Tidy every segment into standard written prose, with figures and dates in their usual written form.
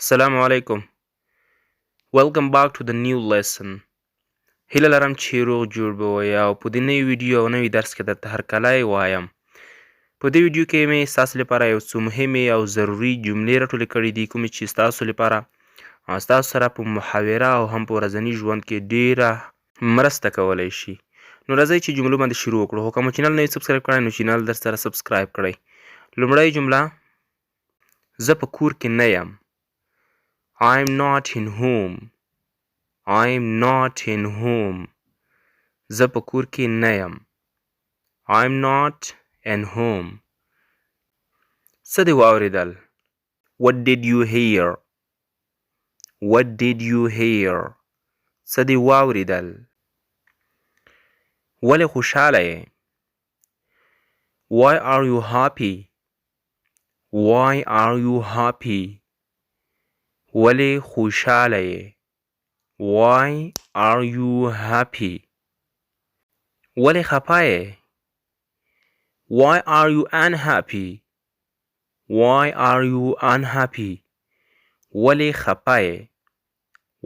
Assalamu alaikum. Welcome back to the new lesson. هیله لرم چې روغ جوړ به وئ او په دې نوي ویډیو او نوي درس کې درته هرکلی وایم. په دې ویډیو کې مې ستاسو لپاره یو څو مهمې او ضروري جملې راټولې کړي دي کومې چې ستاسو لپاره ستاسو سره په محاوره او هم په ورځني ژوند کې ډېره مرسته کولی شي. نو راځئ چې جملو باندې شروع وکړو. خو که مو چینل نه وي سبسکرایب کړی نو چینل در سره سبسکرایب کړئ. لومړی جمله، زه په کور کې نه یم. I'm not in home. I'm not in home. زه په کور کې نه یم. I'm not in home. څه دې واورېدل؟ What did you hear? What did you hear? څه دې واورېدل؟ ولې خوشحاله یې؟ Why are you happy? Why are you happy? ولې خوشحاله یې؟ Why are you happy? ولې خفه یې؟ Why are you unhappy? Why are you unhappy? ولې خفه یې؟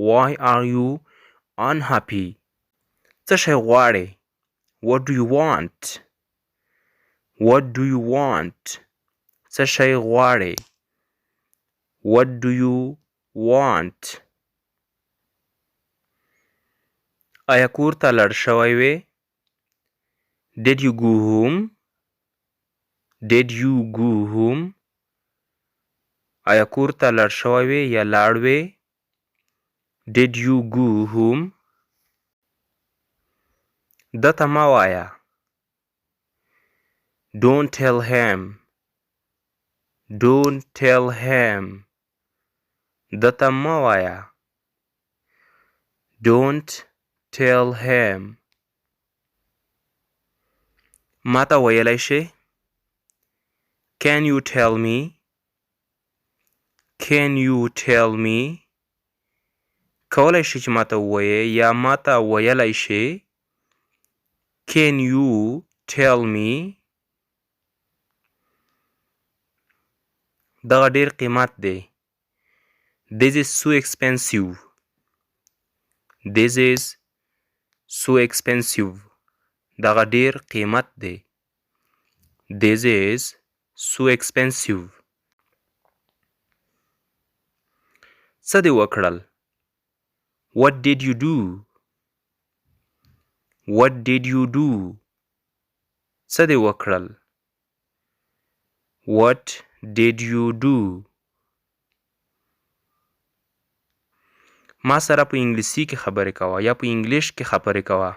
Why are you unhappy? څه شی غواړې؟ What do you want? What do you want? څه شی غواړې؟ What do you want? آیا کور ته لاړ شوی وې؟ Did you go home? Did you go home? آیا کور ته لاړ شوی وې یا لاړ وې؟ Did you go home? ده ته مه وایه. Don't tell him. Don't tell him. ده ته مه وایه. Don't tell him. ما ته ویلی شې؟ Can you tell me? Can you tell me? کولی شې چې ما ته ووایې یا ما ته ویلی شې؟ Can you tell me? دغه ډېر قیمت دی. This is so expensive. This is so expensive. دغه ډېر قیمت دی. This is so expensive. څه دې وکړل؟ What did you do? What did you do? څه دې وکړل؟ What did you do? ما سره په انګلیسي کې خبرې کوه یا په انګلش کې خبرې کوه.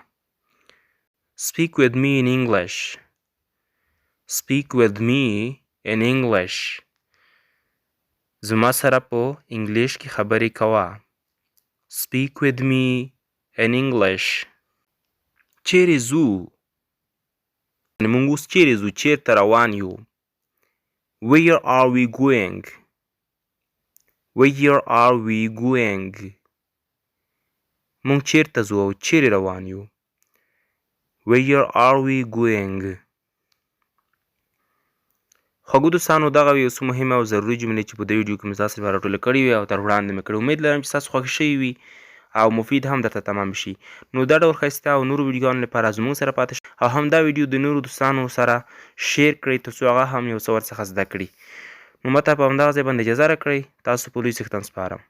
Speak with me in English. Speak with me in English. زما سره په انګلش کې خبرې کوه. Speak with me in English. چیرې ځو؟ موږ اوس چیرې ځو؟ چیرته روان یو؟ Where are we going? Where are we going? موږ چیرته ځو او چیرې روان یو؟ Where are we going? خوږو دوستانو، دغه یو څه مهمې او ضروري جملې چې په دې ویډیو کې مې ستاسو لپاره راټولې کړې وې او تر وړاندې مې کړې. امید لرم چې ستاسو خوښې شوي وي او مفید هم درته تمام شي. نو دا ډول ښایسته او نورو ویډیوګانو لپاره زموږ سره پاتې شئ او همدا ویډیو د نورو دوستانو سره شیر کړئ تر څو هغه هم یو څه ورڅخه زده کړي. نو ماته په همدغه ځای باندې اجازه راکړئ. تاسو په لوی څښتن سپارم.